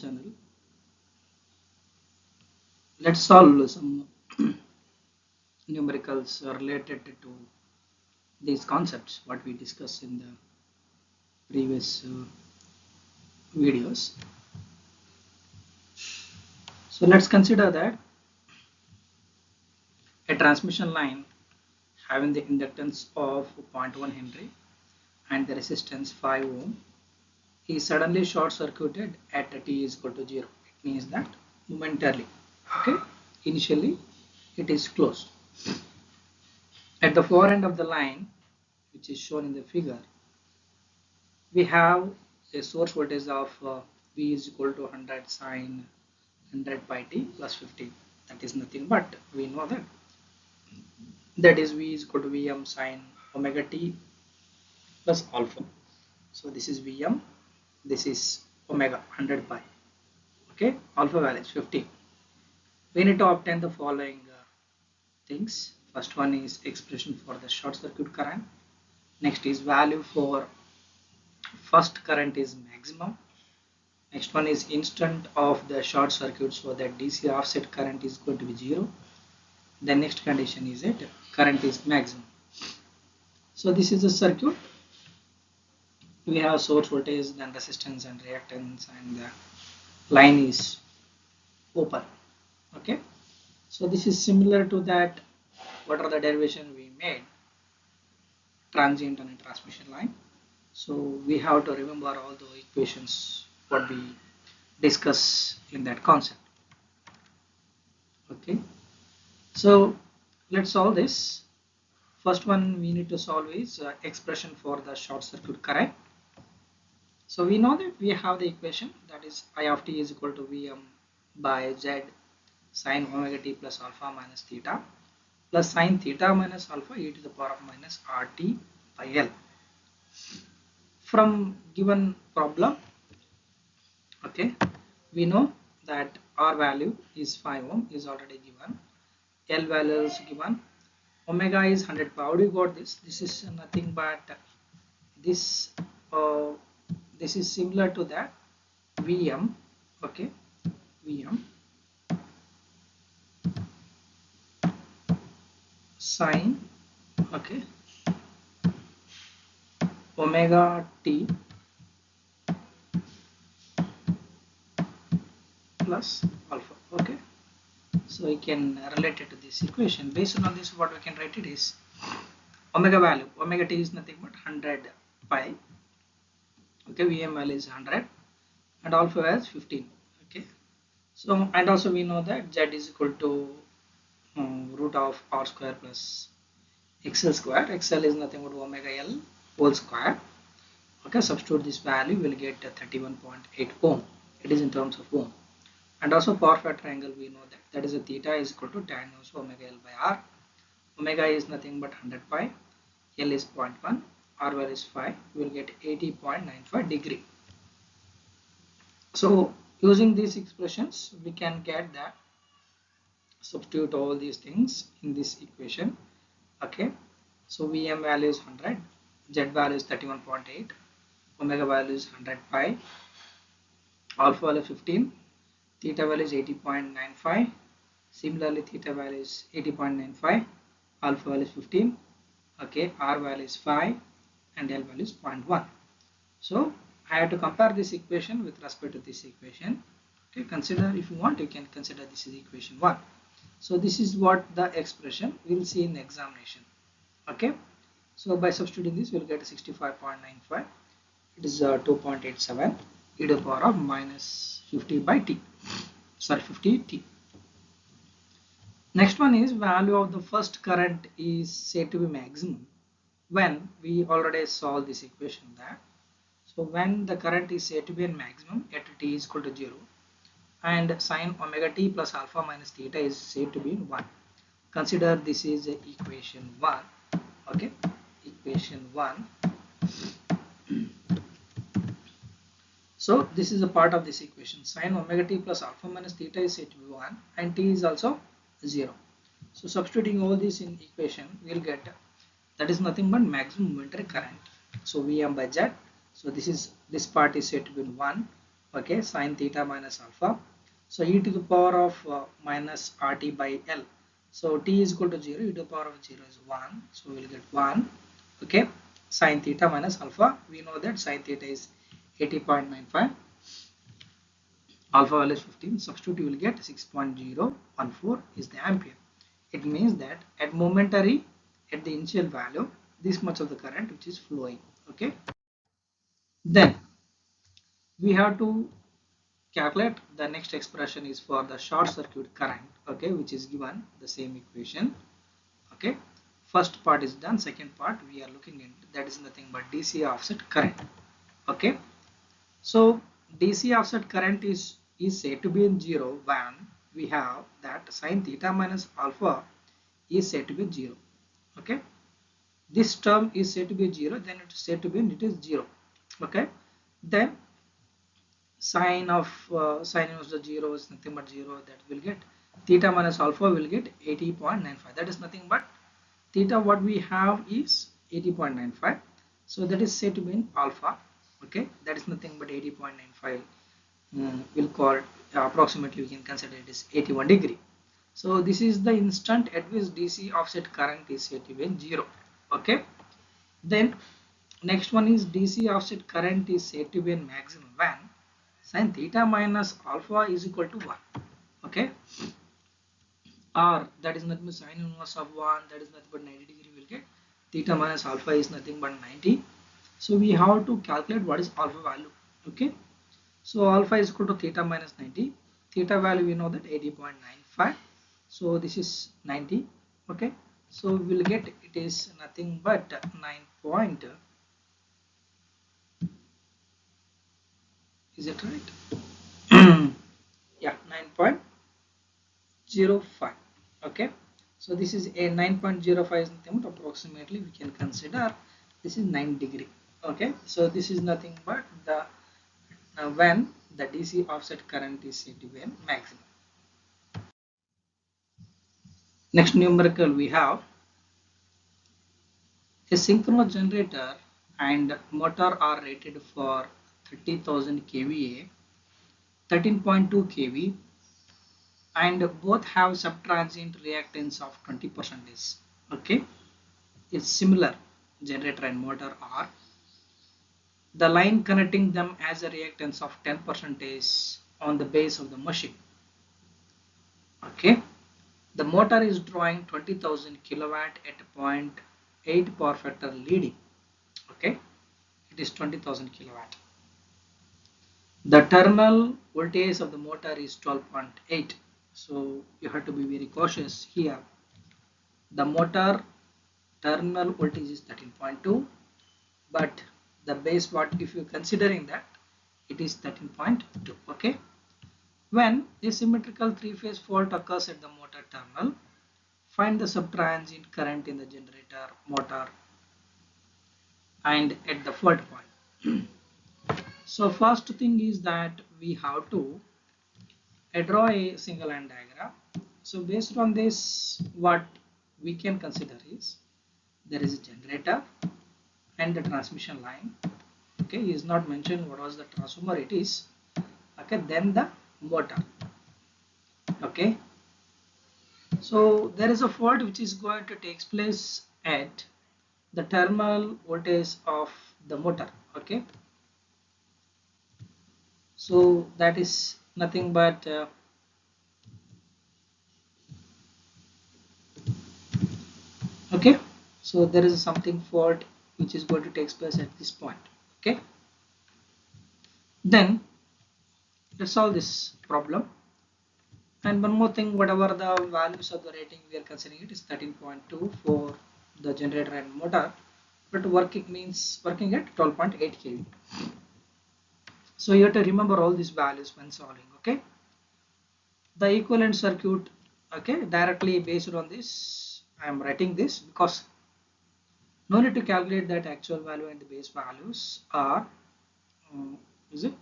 channel. Let's solve some numericals related to these concepts what we discussed in the previous videos. So let's consider that a transmission line having the inductance of 0.1 Henry and the resistance 5 ohm is suddenly short circuited at t is equal to 0. It means that momentarily, okay, initially it is closed. At the far end of the line, which is shown in the figure, we have a source voltage of V is equal to 100 sine 100 pi t plus 15. That is nothing but we know that is V is equal to Vm sine omega t plus alpha. So this is Vm, this is omega 100 pi. Okay, alpha value is 15. We need to obtain the following things. First one is expression for the short circuit current. Next is value for first current is maximum. Next one is instant of the short circuit, so that DC offset current is going to be 0. The next condition is that current is maximum. So this is the circuit. We have source voltage, then resistance and reactance, and the line is open. Okay. So this is similar to that. What are the derivation we made? Transient on a transmission line. So we have to remember all the equations what we discuss in that concept. Okay, so let's solve this. First one we need to solve is expression for the short circuit current. So we know that we have the equation, that is I of t is equal to Vm by Z sine omega t plus alpha minus theta plus sine theta minus alpha e to the power of minus RT by L. From given problem, okay, we know that R value is 5 ohm is already given, L value is given, omega is 100 pi. How do you got this? This is nothing but this this is similar to that Vm, okay, Vm sine, okay, omega t plus alpha. Okay, so we can relate it to this equation. Based on this, what we can write it is omega value, omega t is nothing but 100 pi, okay, Vm value is 100 and alpha as 15. Okay, so and also we know that Z is equal to root of r square plus xl square. Xl is nothing but omega L whole square. Okay, substitute this value, will get 31.8 ohm. It is in terms of ohm. And also power factor angle, we know that is a theta is equal to tan inverse omega L by R. Omega is nothing but 100 pi, L is 0.1, R value is 5, we will get 80.95 degree. So using these expressions we can get that, substitute all these things in this equation. Okay, so Vm value is 100, Z value is 31.8, omega value is 100 pi, alpha value 15, theta value is 80.95, similarly theta value is 80.95, alpha value is 15, okay, R value is 5 and L value is 0.1. So I have to compare this equation with respect to this equation. Okay, consider, if you want you can consider this is equation 1. So this is what the expression we will see in the examination. Okay, so by substituting this we will get 65.95, it is 2.87 e to the power of minus 50 by t, sorry 50 t. Next one is value of the first current is said to be maximum when we already solved this equation that. So when the current is said to be in maximum at t is equal to 0 and sine omega t plus alpha minus theta is said to be in 1. Consider this is equation 1. Okay, equation 1. So this is a part of this equation, sine omega t plus alpha minus theta is said to be 1 and t is also 0. So substituting all this in equation we will get that is nothing but maximum momentary current. So Vm by Z, so this part is said to be 1 okay, sine theta minus alpha. So e to the power of minus RT by L. So t is equal to 0, e to the power of 0 is 1. So we will get 1, okay, sine theta minus alpha. We know that sine theta is 80.95, alpha value is 15. Substitute, you will get 6.014 is the ampere. It means that at momentary, at the initial value, this much of the current which is flowing, okay. Then we have to calculate the next expression is for the short circuit current, okay, which is given the same equation, okay. First part is done, second part we are looking into, that is nothing but DC offset current, okay. So DC offset current is said to be in 0 when we have that sine theta minus alpha is said to be 0, okay. This term is said to be 0, then it is said to be it is 0, okay. Then sine inverse the 0 is nothing but 0, that will get theta minus alpha will get 80.95, that is nothing but theta what we have is 80.95, so that is said to be in alpha, okay, that is nothing but 80.95. We'll call approximately we can consider it is 81 degree. So this is the instant at which DC offset current is said to be in 0, okay. Then next one is DC offset current is said to be in maximum when sin theta minus alpha is equal to 1, okay, or that is nothing but sine inverse of 1, that is nothing but 90 degree will get theta minus alpha is nothing but 90. So we have to calculate what is alpha value, okay. So alpha is equal to theta minus 90, theta value we know that 80.95, so this is 90, okay. So we will get it is nothing but 9 point, is it right? Yeah, 9.05, okay. So this is a 9.05 is nothing but approximately we can consider this is 9 degree, okay. So this is nothing but the when the DC offset current is said to be maximum. Next numerical we have a synchronous generator and motor are rated for 30,000 kVA, 13.2 kV, and both have subtransient reactance of 20%. Okay, it's similar generator and motor are. The line connecting them has a reactance of 10% on the base of the machine. Okay, the motor is drawing 20,000 kilowatt at 0.8 power factor leading. Okay, it is 20,000 kilowatt. The terminal voltage of the motor is 12.8. So you have to be very cautious here. The motor terminal voltage is 13.2, but the base watt, if you're considering that, it is 13.2. Okay. When a symmetrical three-phase fault occurs at the motor terminal, find the subtransient current in the generator, motor, and at the fault point. So first thing is that we have to draw a single line diagram. So based on this, what we can consider is there is a generator and the transmission line. Okay, is not mentioned what was the transformer it is. Okay, then the motor. Okay, so there is a fault which is going to take place at the terminal voltage of the motor. Okay, so that is nothing but okay, so there is something fault which is going to take place at this point. Okay, then let's solve this problem. And one more thing, whatever the values of the rating we are considering, it is 13.2 for the generator and motor, but working means working at 12.8 kV. So you have to remember all these values when solving. Okay, the equivalent circuit, okay, directly based on this I am writing this because no need to calculate that actual value and the base values are is it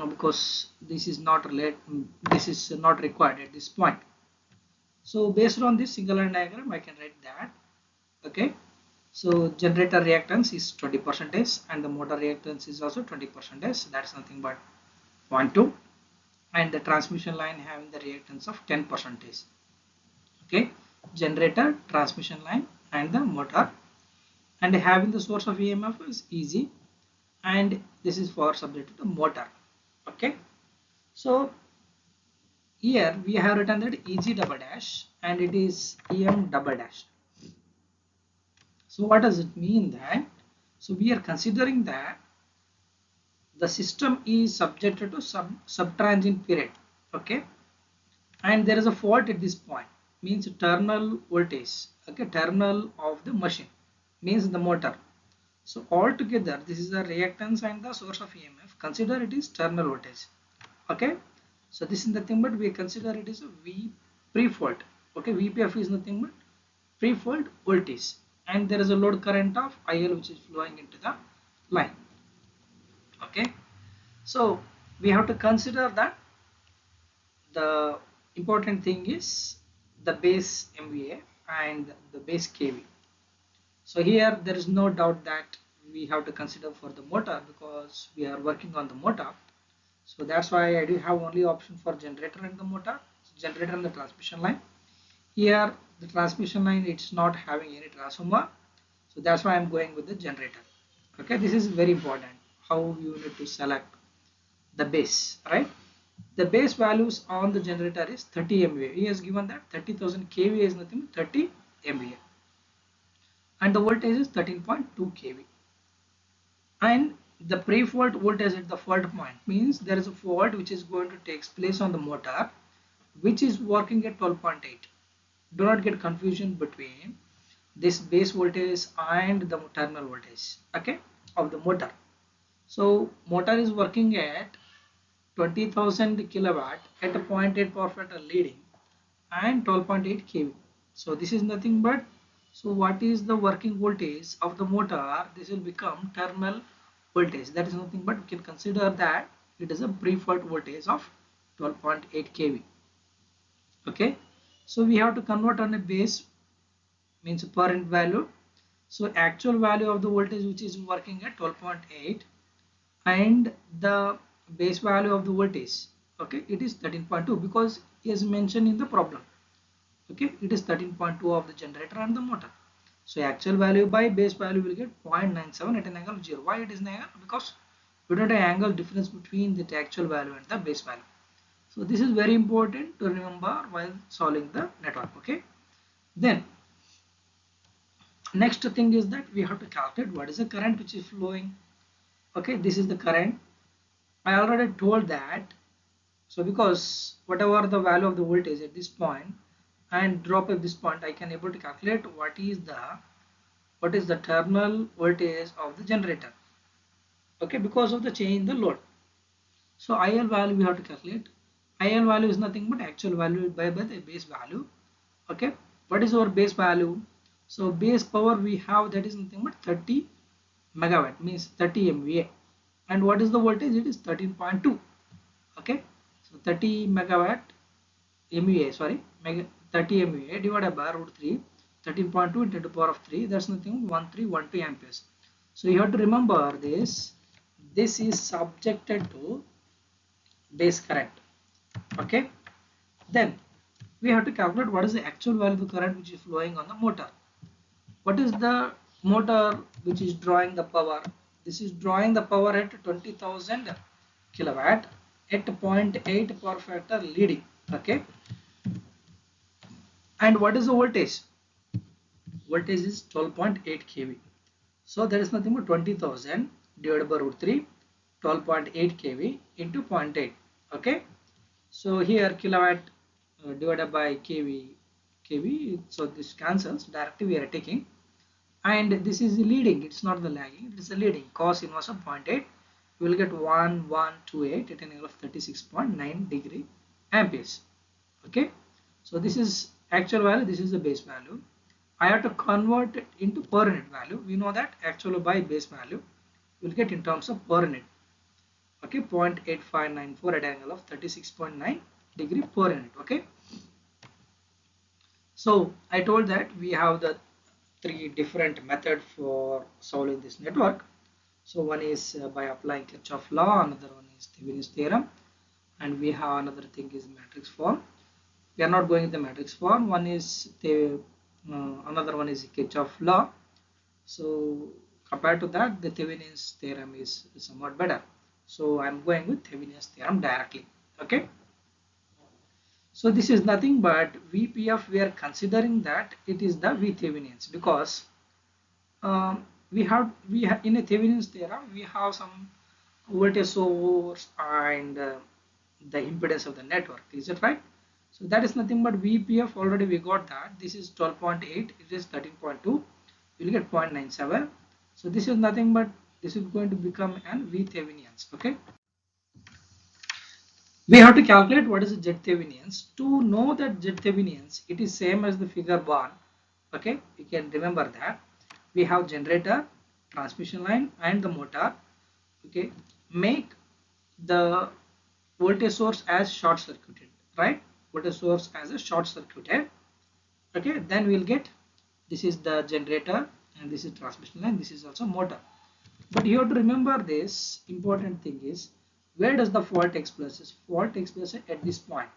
because this is not this is not required at this point. So based on this single line diagram I can write that. Okay, so generator reactance is 20% and the motor reactance is also 20%. That's nothing but 0.2, and the transmission line having the reactance of 10%. Okay, generator, transmission line, and the motor, and having the source of EMF is easy, and this is for subject to the motor. Okay, so here we have written that EG double dash and it is EM double dash. So what does it mean that? So we are considering that the system is subjected to subtransient period. Okay, and there is a fault at this point, means terminal voltage. Okay, terminal of the machine means the motor. So altogether this is the reactance and the source of EMF. Consider it is terminal voltage. Okay, so this is nothing but we consider it is a V pre-fault. Okay, VPF is nothing but pre-fault voltage, and there is a load current of IL which is flowing into the line. Okay, so we have to consider that the important thing is the base MVA and the base kV. So here there is no doubt that we have to consider for the motor because we are working on the motor. So that's why I do have only option for generator and the motor, generator and the transmission line. Here the transmission line, it's not having any transformer, so that's why I'm going with the generator. Okay, this is very important how you need to select the base, right? The base values on the generator is 30 MVA. He has given that 30,000 kVA is nothing but 30 MVA, and the voltage is 13.2 kV. And the pre-fault voltage at the fault point means there is a fault which is going to take place on the motor which is working at 12.8. Do not get confusion between this base voltage and the terminal voltage, okay, of the motor. So motor is working at 20,000 kilowatt at a 0.8 power factor leading and 12.8 kV. So this is nothing but, so what is the working voltage of the motor? This will become terminal voltage. That is nothing but we can consider that it is a pre-fault voltage of 12.8 kV. Okay, so we have to convert on a base, means per unit value. So actual value of the voltage which is working at 12.8 and the base value of the voltage, okay, it is 13.2 because it is mentioned in the problem. Okay, it is 13.2 of the generator and the motor. So actual value by base value will get 0.97 at an angle of 0. Why it is negative? Because we don't have angle difference between the actual value and the base value. So this is very important to remember while solving the network. Okay, then next thing is that we have to calculate what is the current which is flowing. Okay, this is the current. I already told that. So because whatever the value of the voltage at this point and drop at this point, I can able to calculate what is the terminal voltage of the generator. Okay, because of the change in the load. So IL value we have to calculate. IL value is nothing but actual value by the base value. Okay, what is our base value? So base power we have, that is nothing but 30 megawatt, means 30 MVA. And what is the voltage? It is 13.2. Okay, so 30 megawatt MVA, sorry, 30 MVA divided by root 3, 13.2 into the power of 3, that's nothing 1312 amperes. So you have to remember this is subjected to base current. Okay, then we have to calculate what is the actual value of the current which is flowing on the motor. What is the motor which is drawing the power? This is drawing the power at 20,000 kilowatt at 0.8 power factor leading. Okay, and what is the voltage? Voltage is 12.8 kV. So there is nothing but 20,000 divided by root 3, 12.8 kV into 0.8. Okay, so here kilowatt divided by kV, so this cancels directly, we are taking, and this is the leading, it's not the lagging, it is the leading. Cos inverse of 0.8, you will get 1128 at an angle of 36.9 degree amperes. Okay, so this is actual value, this is the base value. I have to convert it into per unit value. We know that actual by base value you will get in terms of per unit. Okay, 0.8594 at an angle of 36.9 degree per unit. Okay, so I told that we have the three different methods for solving this network. So one is by applying Kirchhoff law, another one is Thevenin's theorem, and we have another thing is matrix form. We are not going in the matrix form. One is the another one is Kirchhoff law. So compared to that, the Thevenin's theorem is somewhat better. So I am going with Thevenin's theorem directly. Okay. So this is nothing but VPF. We are considering that it is the VThevenins because we have in a Thevenin's theorem we have some voltage source and the impedance of the network. Is it right? So that is nothing but VPF. Already we got that. This is 12.8. It is 13.2. You will get 0.97. So this is nothing but this is going to become an VThevenins. Okay. We have to calculate what is the Z-Thevenins. To know that Z-Thevenins, it is same as the figure 1. Okay, you can remember that. We have generator, transmission line and the motor. Okay, make the voltage source as short circuited, right? Voltage source as a short circuited. Okay, then we'll get this is the generator and this is transmission line, this is also motor. But you have to remember this important thing is where does the fault takes place? Fault takes place at this point.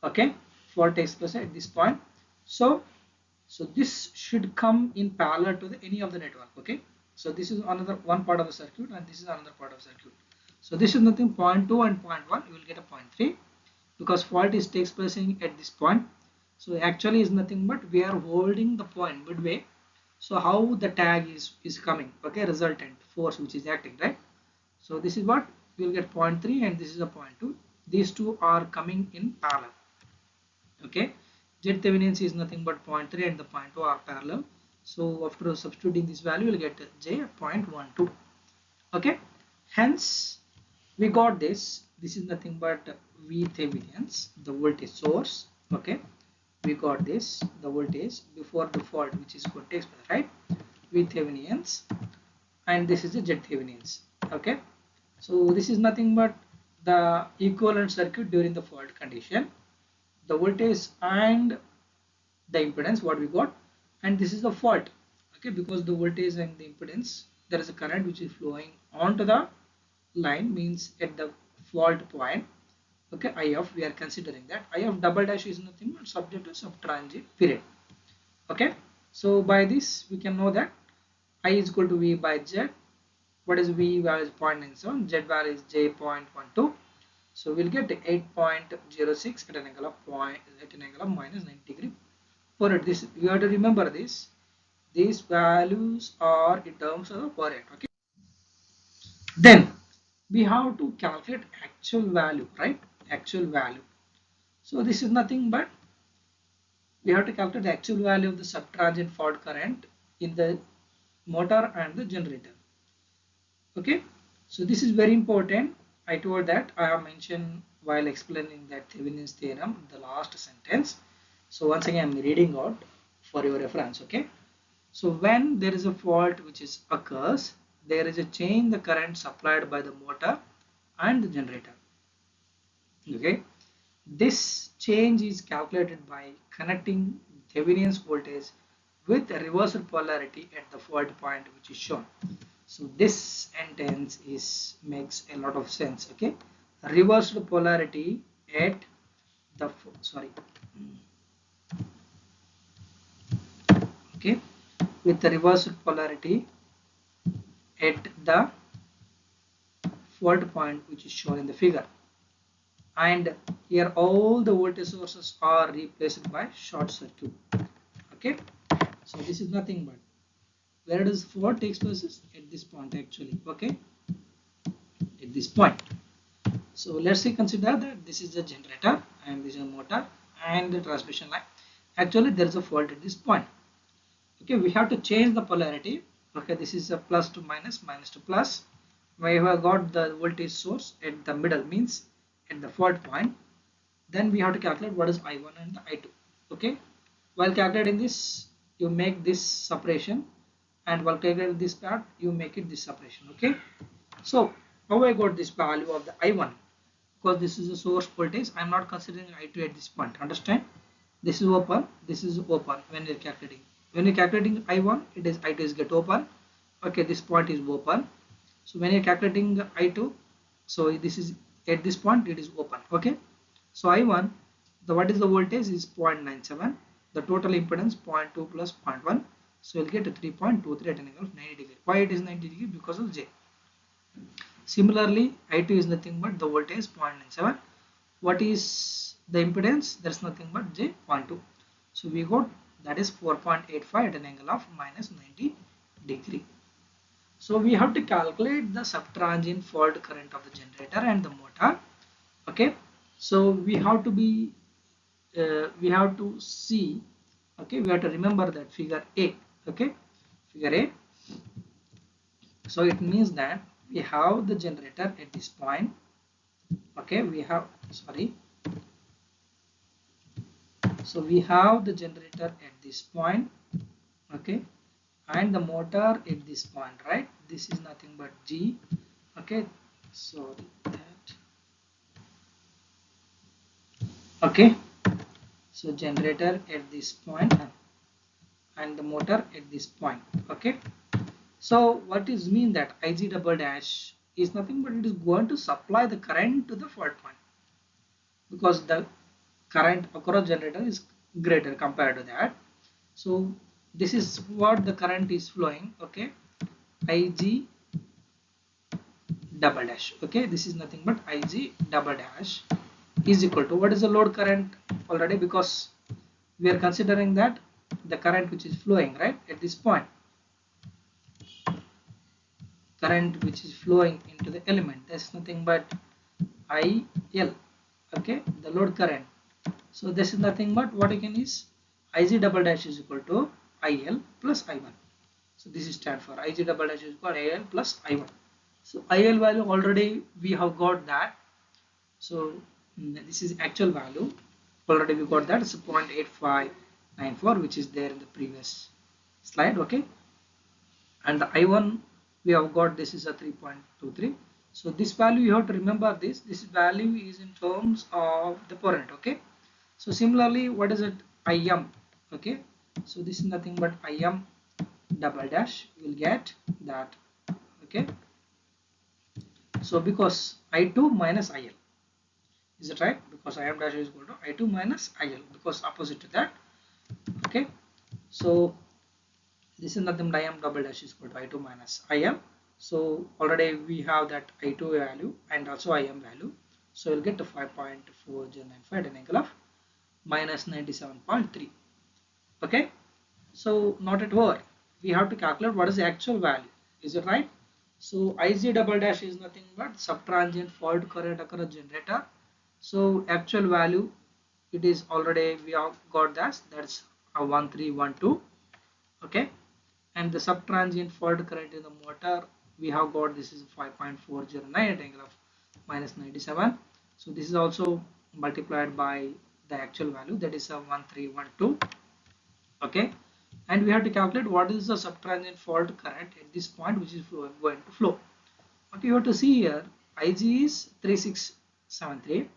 Okay, fault takes place at this point. So this should come in parallel to any of the network. Okay, so this is another one part of the circuit and this is another part of the circuit. So this is nothing 0.2 and 0.1. You will get a 0.3 because fault is takes place at this point. So actually is nothing but we are holding the point midway. So how the tag is coming? Okay, resultant force which is acting, right? So this is what we will get 0.3 and this is a 0.2. These two are coming in parallel. Okay, Z Thevenin's is nothing but 0.3 and the 0.2 are parallel. So after substituting this value, we'll get J 0.12. Okay, hence we got this. This is nothing but V Thevenin's, the voltage source. Okay, we got this, the voltage before the fault which is going to take place, right? V Thevenin's, and this is the Z Thevenin's. Okay, so this is nothing but the equivalent circuit during the fault condition, the voltage and the impedance what we got, and this is the fault. Okay, because the voltage and the impedance, there is a current which is flowing onto the line, means at the fault point. Okay, IF, we are considering that IF double dash is nothing but subject to some transient period. Okay, so by this we can know that I is equal to V by Z. What is V value is 0.97, Z value is J 0.12. So we'll get 8.06 at an angle of minus 90 degree. For this, you have to remember this. These values are in terms of the per rate. Okay. Then we have to calculate actual value, right? Actual value. So this is nothing but we have to calculate the actual value of the subtransient fault current in the motor and the generator. Okay, so this is very important. I told that I have mentioned while explaining that Thevenin's theorem, the last sentence. So once again, I'm reading out for your reference. Okay, so when there is a fault which is occurs, there is a change in the current supplied by the motor and the generator. Okay, this change is calculated by connecting Thevenin's voltage with a reversed polarity at the fault point which is shown. So this sentence makes a lot of sense. Okay, reversed polarity at the okay, with the reversed polarity at the fault point which is shown in the figure, and here all the voltage sources are replaced by short circuit. Okay, so this is nothing but where does fault takes place at this point actually. Okay, at this point. So let's say consider that this is the generator and this is a motor and the transmission line. Actually there is a fault at this point. Okay, we have to change the polarity. Okay, this is a plus to minus, minus to plus. We have got the voltage source at the middle, means at the fault point. Then we have to calculate what is I1 and the I2. Okay, while calculating this, you make this separation, and while calculating this part, you make it this separation. Okay, so how I got this value of the I1? Because this is a source voltage, I am not considering I2 at this point. Understand? This is open, this is open when you're calculating. When you're calculating I1, it is I2 is get open. Okay, this point is open. So when you're calculating I2, so this is at this point it is open. Okay, so I1, the what is the voltage is 0.97, the total impedance 0.2 plus 0.1, so you'll get a 3.23 at an angle of 90 degree. Why it is 90 degree? Because of J. Similarly, I2 is nothing but the voltage 0.97. What is the impedance? There's nothing but J 0.2. So we got that is 4.85 at an angle of minus 90 degree. So we have to calculate the subtransient fault current of the generator and the motor. Okay, so we have to be we have to see, okay, we have to remember that figure A. Okay, figure A. So it means that we have the generator at this point. Okay, we have, sorry, so we have the generator at this point. Okay, and the motor at this point, right? This is nothing but G. Okay, sorry that. Okay, so generator at this point and the motor at this point. Okay, so what is mean that Ig double dash is nothing but it is going to supply the current to the fault point, because the current across generator is greater compared to that. So this is what the current is flowing. Okay, Ig double dash. Okay, this is nothing but Ig double dash is equal to what is the load current already, because we are considering that the current which is flowing right at this point, current which is flowing into the element, that's nothing but IL. Okay, the load current. So this is nothing but what again is Ig double dash is equal to IL plus I1. So this is stand for Ig double dash is equal to IL plus I1. So IL value already we have got that. So this is actual value. Already we got that. It's 0.8594, which is there in the previous slide. Okay, and the I1 we have got, this is a 3.23. So this value you have to remember this. This value is in terms of the current. Okay. So similarly, what is it? IM. Okay. So this is nothing but IM double dash. You will get that. Okay. So because I2 minus IL. Is it right? Because IM dash is equal to I2 minus IL, because opposite to that. Okay. So this is nothing but IM double dash is equal to I2 minus IL. So already we have that I2 value and also IM value. So you'll get to 5.4095 at an angle of minus 97.3. Okay. So not at all. We have to calculate what is the actual value. Is it right? So Ig double dash is nothing but subtransient fault current across generator. So actual value, it is already we have got that, that's a 1312. Okay, and the subtransient fault current in the motor we have got, this is 5.409 at angle of minus 97. So this is also multiplied by the actual value, that is a 1312. Okay, and we have to calculate what is the subtransient fault current at this point which is going to flow. Okay, you have to see here Ig is 3673,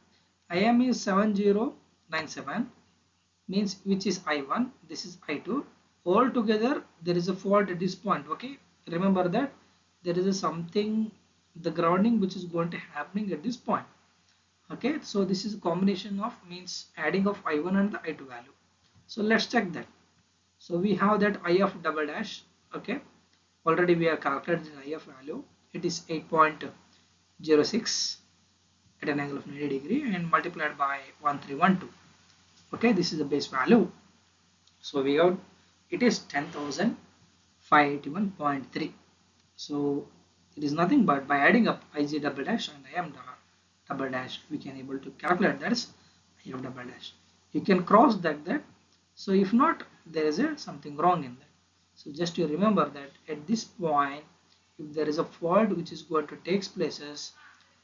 IM is 7097, means which is I1, this is I2. All together there is a fault at this point. Okay, remember that there is a something, the grounding which is going to happening at this point. Okay, so this is a combination of, means adding of I1 and the I2 value. So let's check that. So we have that I of double dash. Okay, already we have calculated the IF value. It is 8.06 at an angle of 90 degree and multiplied by 1312. Okay, this is the base value. So we have, it is 10,581.3. So it is nothing but by adding up Ig double dash and IM double dash, we can able to calculate that is IF double dash. You can cross that. So if not, there is something wrong in that. So just you remember that at this point, if there is a fault which is going to take places,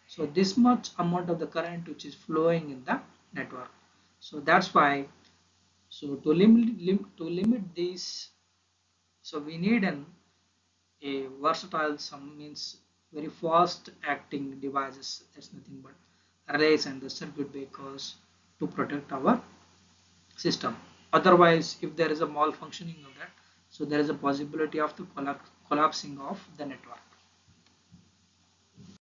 so this much amount of the current which is flowing in the network. So that's why, so to limit this, so we need a versatile, some means very fast acting devices, that's nothing but relays and the circuit breakers to protect our system. Otherwise, if there is a malfunctioning of that, so there is a possibility of the collapsing of the network.